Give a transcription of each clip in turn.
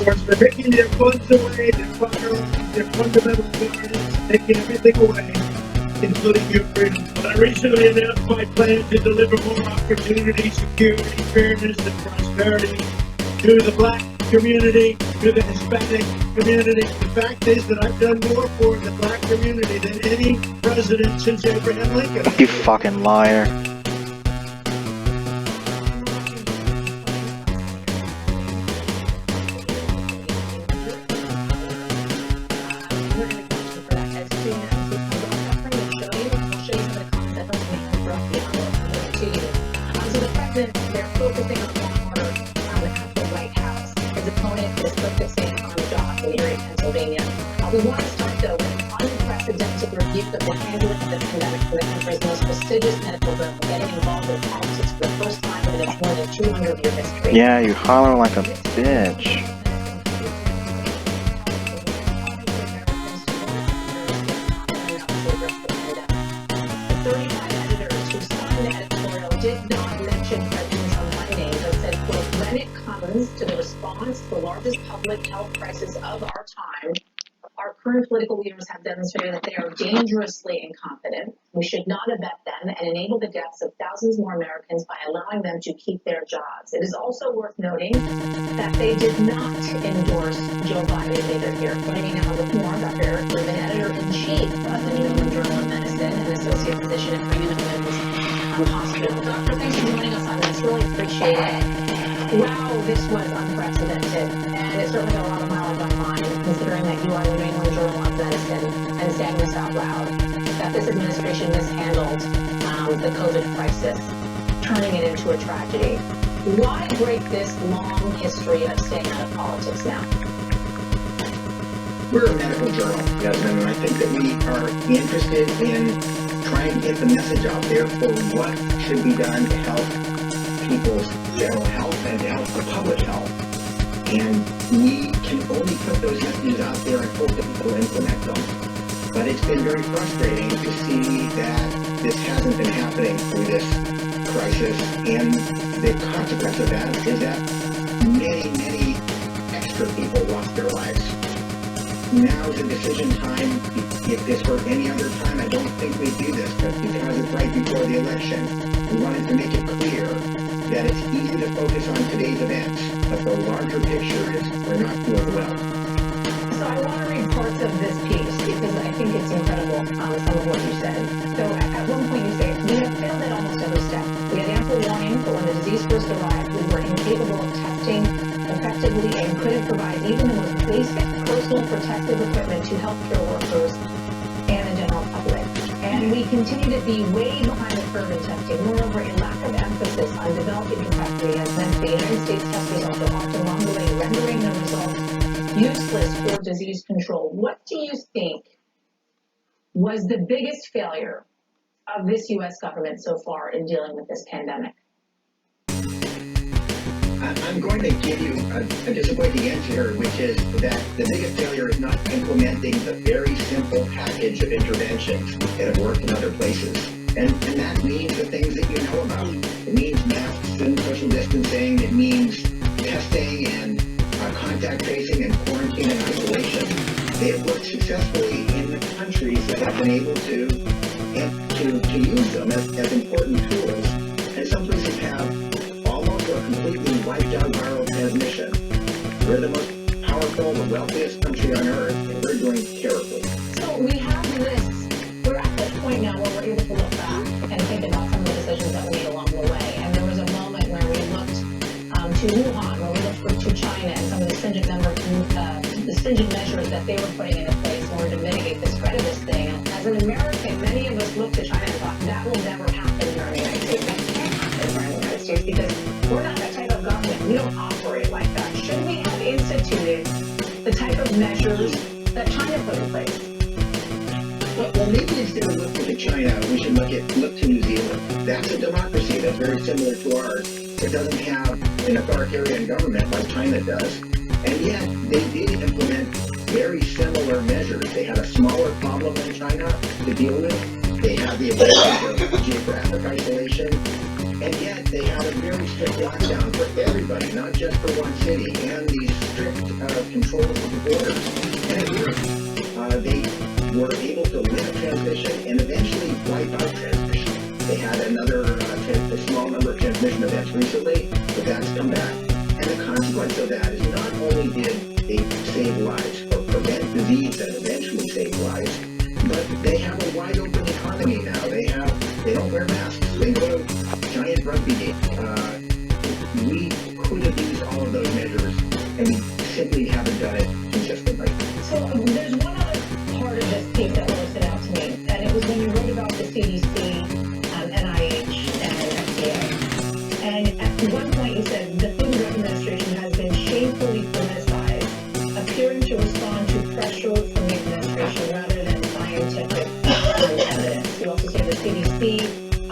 course, they're taking their funds away, their firearms, their fundamental values, taking everything away, including your freedom. But I recently announced my plan to deliver more opportunity, security, fairness, and prosperity to the Black community, to the Hispanic community. The fact is that I've done more for the Black community than any president since Abraham Lincoln. You fucking liar. We want to start, though, with an unprecedented review that we're handling this pandemic for the country's most prestigious medical journal, getting involved in politics for the first time in its more than 200-year history. Yeah, you holler like a bitch. The 35 editors who signed the editorial did not mention President Trump by name, but said, quote, when it comes to the response to the largest public health crisis of our time, our current political leaders have demonstrated that they are dangerously incompetent. We should not abet them and enable the deaths of thousands more Americans by allowing them to keep their jobs. It is also worth noting that they did not endorse Joe Biden either here. Joining me now with more, Dr. Eric Rubin, editor-in-chief of the New England Journal of Medicine and associate physician at Brigham and Women's Hospital. Doctor, thanks for joining us on this. Really appreciate it. Wow, this was unprecedented, and it certainly got a lot of mileage on mine, considering that you are the New England Journal of Medicine and saying this out loud, that this administration mishandled the COVID crisis, turning it into a tragedy. Why break this long history of staying out of politics now? We're a medical journal, Yasmin, and I think that we are interested in trying to get the message out there for what should be done to help people's general health and to help the public health. And we can only put those messages out there and hope that people implement them. But it's been very frustrating to see that this hasn't been happening through this crisis. And the consequence of that is that many extra people lost their lives. Now's a decision time. If this were any other time, I don't think we'd do this. But because it's right before the election, we wanted to make it clear that it's easy to focus on today's events, but the larger picture is we're not doing well. So I want to read parts of this piece because I think it's incredible, some of what you said. So at one point you say, we have failed at almost every step. We had ample warning, but when the disease first arrived, we were incapable of testing effectively and couldn't provide even the most basic personal protective equipment to healthcare workers and the general public. And we continue to be way behind the curve in testing. Moreover, a lack of emphasis on developing capacity has meant the United States test results are often along the way, rendering the results useless for disease control. What do you think was the biggest failure of this U.S. government so far in dealing with this pandemic? I'm going to give you a disappointing answer, which is that the biggest failure is not implementing the very simple package of interventions that have worked in other places. And that means the things that you know about. It means masks and social distancing. It means testing and contact tracing and quarantine and isolation. They have worked successfully in the countries that have been able to use them as important tools. And some places have almost or completely wiped out viral transmission. We're the most powerful, the wealthiest country on earth, and we're doing terribly. So we have this, we're at this point now where we're able to look back and think about some of the decisions that we made along the way. And there was a moment where we looked to Wuhan, where we looked to China and some of the stringent measures that they were putting into place in order to mitigate the spread of this thing. As an American, many of us looked to China and thought, that will never happen here in the United States. That can't happen here in the United States because we're not that type of government. We don't operate like that. Should we have instituted the type of measures that China put in place? Well, maybe instead of looking to China, we should look to New Zealand. That's a democracy that's very similar to ours. It doesn't have an authoritarian government like China does. And yet, they did implement very similar measures. They had a smaller problem than China to deal with. They had the ability of geographic isolation. And yet, they had a very strict lockdown for everybody, not just for one city. And these strict control of the border. And it worked. They were able to limit transmission and eventually wipe out transmission. They had another a small number of transmission events recently, but that's come back. And the consequence of that is not only did they save lives or prevent disease and eventually save lives, but they have a wide open economy now. They don't wear masks. They go to giant rugby games. We could have used all of those measures, and we simply haven't done it consistently. So there's one other part of this piece that really stood out to me, and it was when you wrote about the CDC, NIH, and FDA. And at one point you said the Food and Drug Administration has been shamefully politicized, appearing to respond to pressure from the administration rather than scientific evidence. You also say the CDC,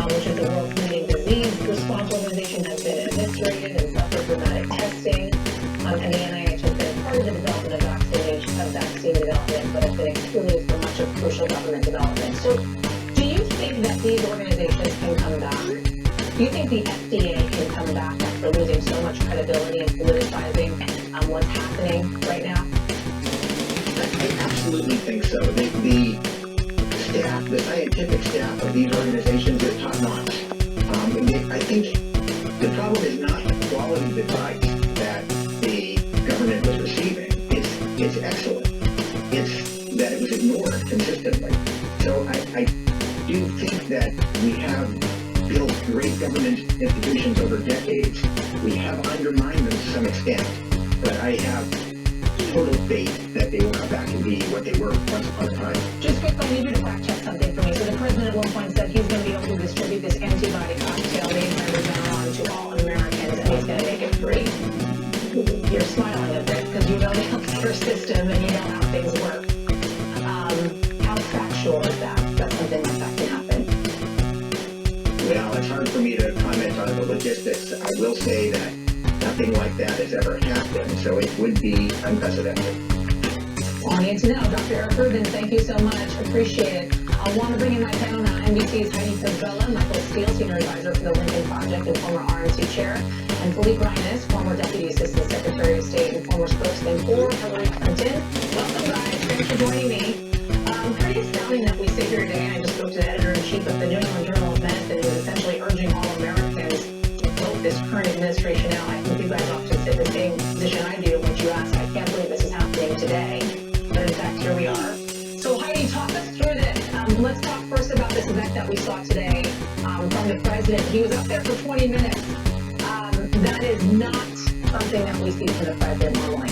which is the world's leading disease response organization, has been eviscerated and suffered dramatic testing, and the NIH has been part of the development of vaccine development, but has been excluded from much of crucial government development. So, do you think that these organizations can come back? Do you think the FDA can come back after losing so much credibility and politicizing what's happening right now? I absolutely think so. The staff, the scientific staff of these organizations is top notch. I think the problem is not the quality of advice that the government was receiving. It's excellent. It's that it was ignored consistently. So I do think that we have built great government institutions over decades. We have undermined them to some extent, but I have total faith that they will come back and be what they were once upon a time. Just quickly, I need you to fact check something for me. So the president at one point said he's going to be able to distribute this antibody cocktail named Regeneron to all Americans, and he's going to make it free. You're smiling a bit because you know the healthcare system and you know how things work. How factual is that something like that can happen? Well, it's hard for me to comment on the logistics. I will say that nothing like that has ever happened, so it would be unprecedented. Well, I need to know. Dr. Eric Rubin, thank you so much. Appreciate it. I want to bring in my panel now. NBC's Heidi Frisbella, Michael Steele, Senior Advisor for the Lincoln Project and former RNC Chair, and Philippe Reines, former Deputy Assistant Secretary of State and former spokesman for Hillary Clinton. Welcome, guys. Thanks for joining me. Pretty astounding that we sit here today, and I just spoke to the editor-in-chief of the New England Journal of Medicine, who is essentially urging all Americans to vote this current administration out. I think you guys often sit in the same position I do, which you ask, I can't believe this is happening today. But in fact, here we are. So Heidi, talk us through this. Let's talk first about this event that we saw today from the president. He was up there for 20 minutes. That is not something that we see from the president normally.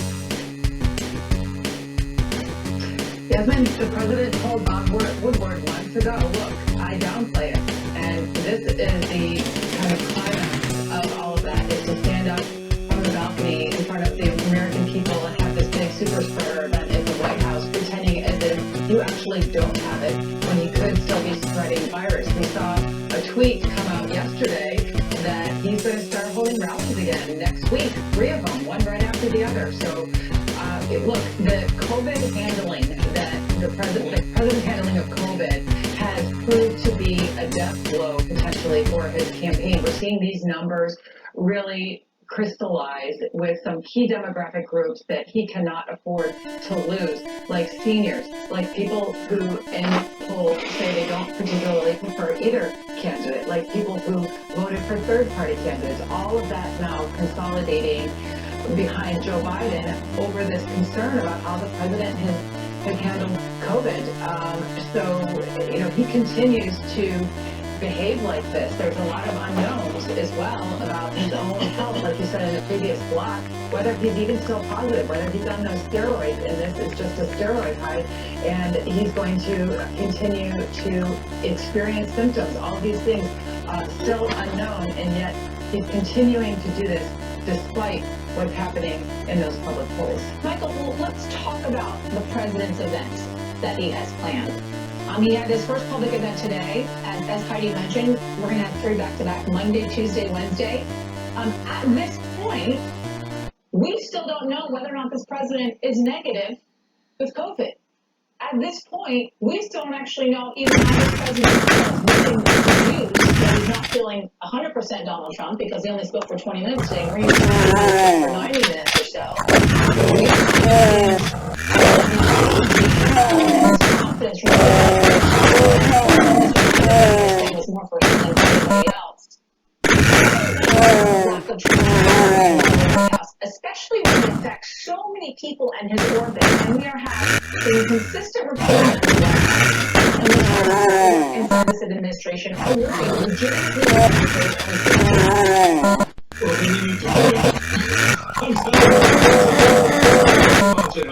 Yasmin, the president told Bob Woodward months ago, look, I downplay it. And this is the kind of climax of all of that, is to stand up from the balcony in front of the American people and have this big super spreader event in the White House, pretending as if you actually don't have it when he could still be spreading virus. We saw a tweet come out yesterday that he's going to start holding rallies again next week, 3 of them, one right after the other. So, look, the COVID handling that the president's handling of COVID has proved to be a death blow potentially for his campaign. We're seeing these numbers really crystallize with some key demographic groups that he cannot afford to lose, like seniors, like people who in polls say they don't particularly prefer either candidate, like people who voted for third-party candidates. All of that now consolidating behind Joe Biden over this concern about how the president has handled COVID. So, he continues to behave like this. There's a lot of unknowns as well about his own health, like you said in the previous block, whether he's even still positive, whether he's on those steroids, and this is just a steroid high, and he's going to continue to experience symptoms. All these things still unknown, and yet he's continuing to do this despite what's happening in those public polls. Michael, well, let's talk about the president's events that he has planned. He had his first public event today, as Heidi mentioned. We're going to have 3 back-to-back, Monday, Tuesday, Wednesday. At this point, we still don't know whether or not this president is negative with COVID. At this point, we still don't actually know even how the president feels. Nothing news that he's not feeling 100% Donald Trump because he only spoke for 20 minutes today. Marie spoke for 90 minutes or so. We don't know affects so many people and his orbit, and we are having consistent reporting of the White House. And the inside this administration are working legitimately Well, then you need to I'm telling you,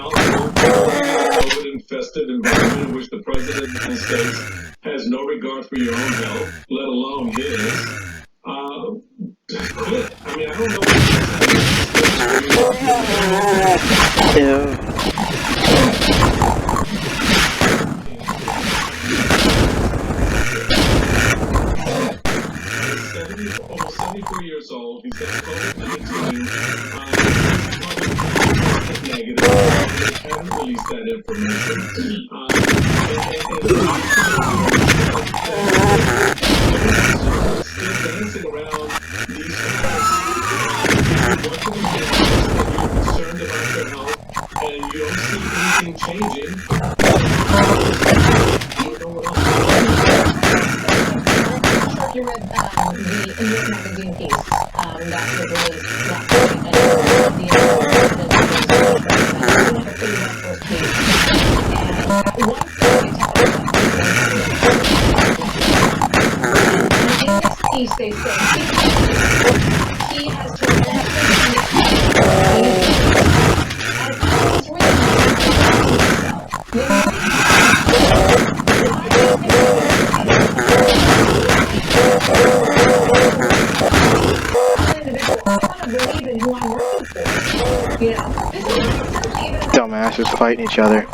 COVID-infested environment in which the President of the United States has no regard for your own health, let alone his. Quit. I mean, I don't know what Ew. Almost 74 years old. He's got COVID-19. Negative. They haven't released that information. Still dancing around these facts. What can we do? You're concerned about your health, and you don't see anything changing. You don't know what else you read the English magazine piece that was released last week, and the first page. And one thing in this piece they say he has Dumbasses fighting each other.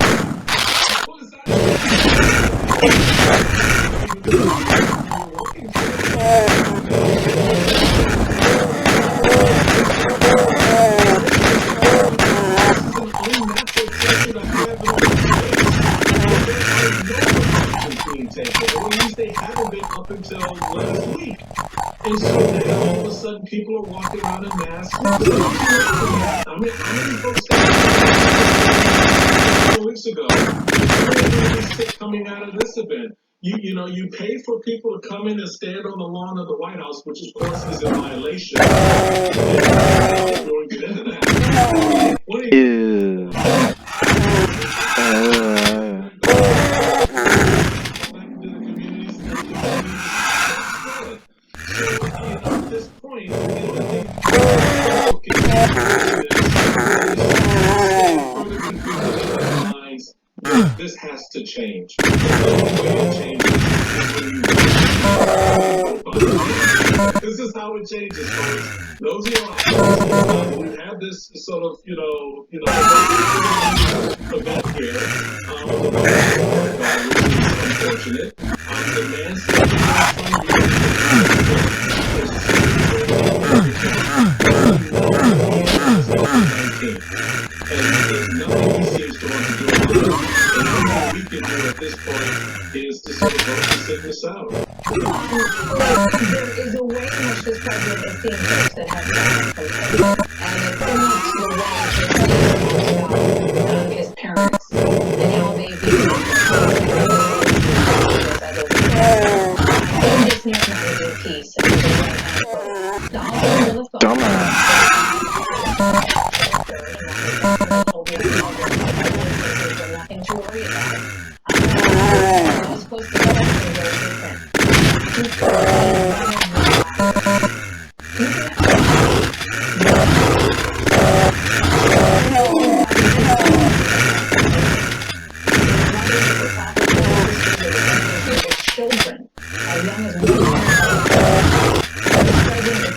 Up until last week. And so now all of a sudden people are walking around in masks. I mean, how many folks got 2 weeks ago? Coming out of this event. You know, you pay for people to come in and stand on the lawn of the White House, which of course is a violation. We won't get into that. What do you at this point, this has to change. This is how it changes, folks. Those who have this sort of, event here, which is unfortunate. The man said and there's nothing he seems to want to do about it. And all we can do at this point is to sort of vote the sickness out. There is a way in which this president is seeing folks that have died, and it's about his parents and how they view in this New Magazine piece. Nothing to worry about. I was supposed to be very different. Children, as young as 1 year. The president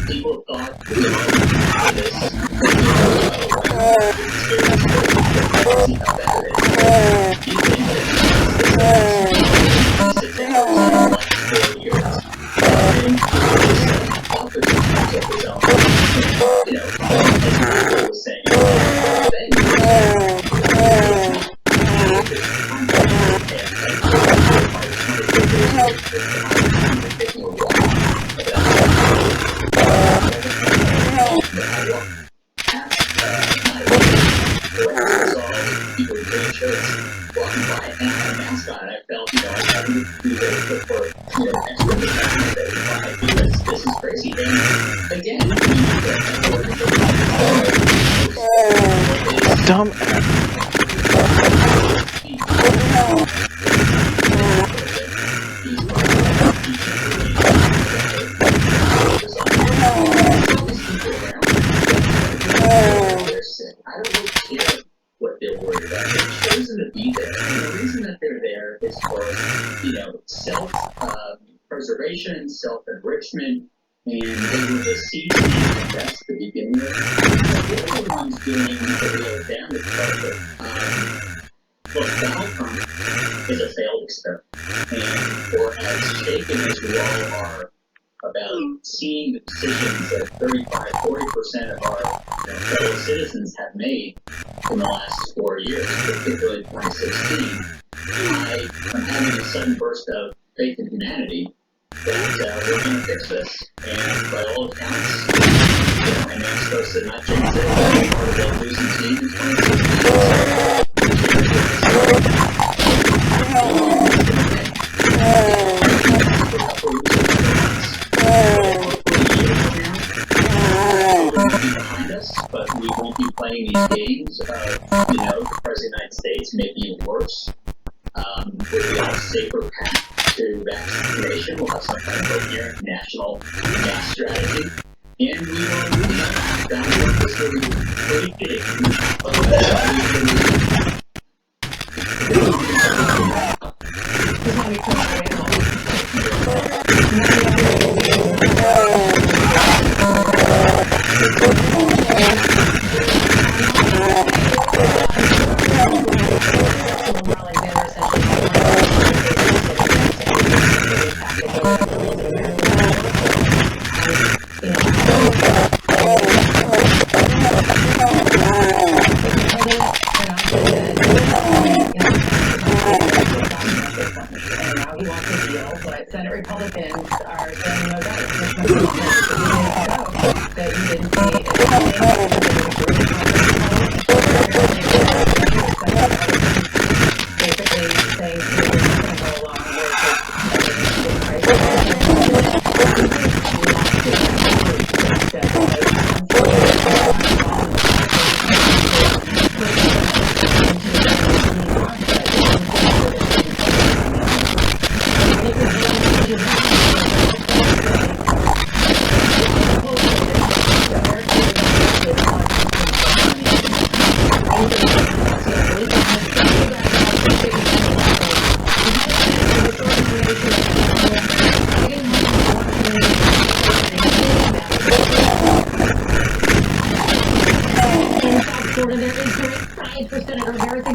People thought this. See how bad it is. Dumb. I don't really care what they're worried about. They've chosen to be there. And the reason that they're there is for, self-preservation, self-enrichment, and they were the seeds and that's to begin with. They're the ones doing the real damage of it. Look, Donald Trump is a failed experiment. And for as shaken as we all are about seeing the decisions that 35-40% of our fellow citizens have made in the last 4 years, particularly 2016, I am having a sudden burst of faith in humanity that we're going to fix this. And by all accounts, I'm not supposed to not jinx it. I'm part of the losing team in 2016. Behind us, but we won't be playing these games of, the President of the United States making it worse. We'll be on a safer path to vaccination. We'll have some kind of coherent national mass strategy. And we will down this really big. Senate Republicans are saying no that you didn't basically saying we're going to go along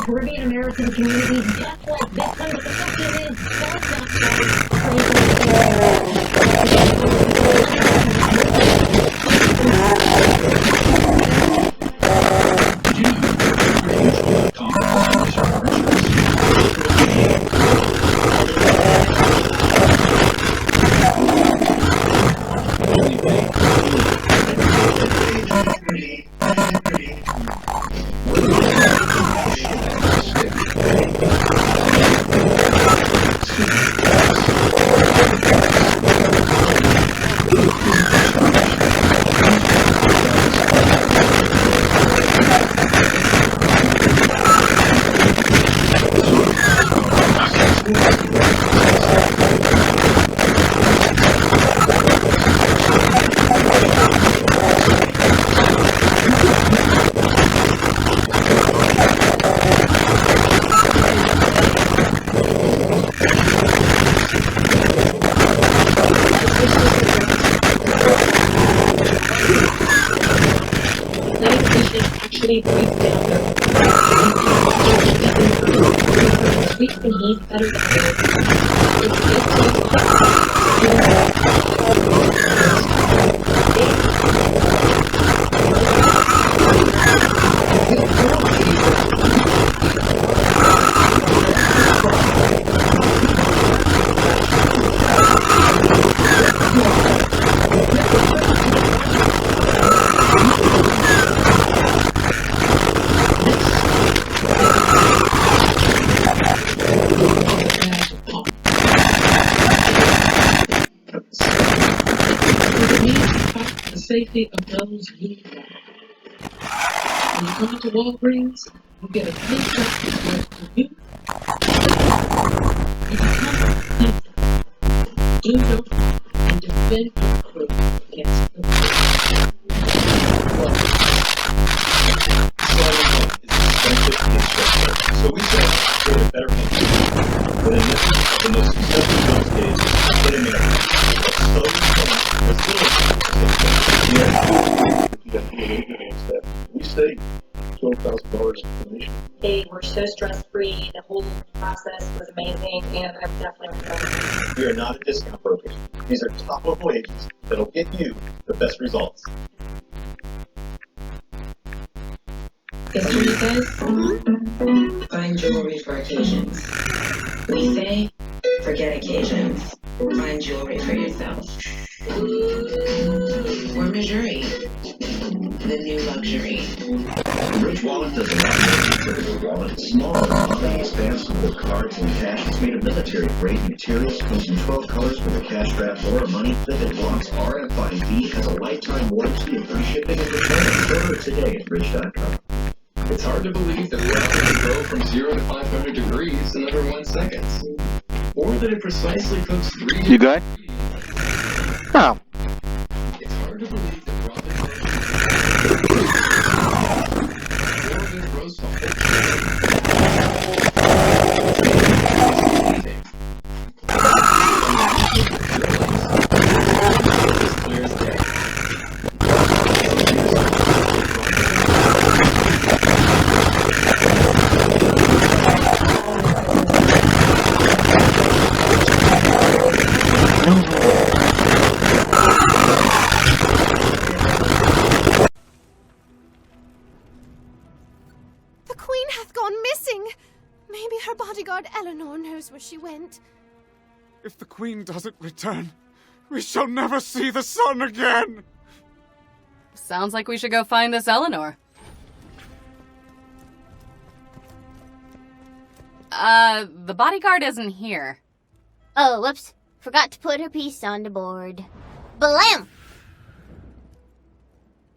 Caribbean American communities just like this one, but the question is, need to protect the safety of those who walk. When you come into Walgreens, you get a free check for you. You become people. Do your part and defend your crew against the So we said create a better country. But in this, the most successful use case in America. So we saved $12,000 in donation. They were so stress-free, the whole process was amazing, and I'm definitely recommending. We are not a discount broker. These are top-level agents that'll get you the best results. History says, find jewelry for occasions. We say, forget occasions. Find jewelry for yourself. Or Missouri, the new luxury. Rich Wallet does a lot more than a wallet. It's smaller, money expansible cards and cash. It's made of military-grade materials. Comes in 12 colors with a cash wrap or a money clip. It blocks RFID. Has a lifetime warranty and free shipping and return. Order today at Rich.com. It's hard to believe that wealth can go from 0 to 500 degrees in under 1 second. Or that it precisely cooks 3 You good? Oh. It's hard to believe that Robin roast as clear as day. The Queen hath gone missing. Maybe her bodyguard Eleanor knows where she went. If the Queen doesn't return, we shall never see the sun again! Sounds like we should go find this Eleanor. The bodyguard isn't here. Oh, whoops. Forgot to put her piece on the board. Blam!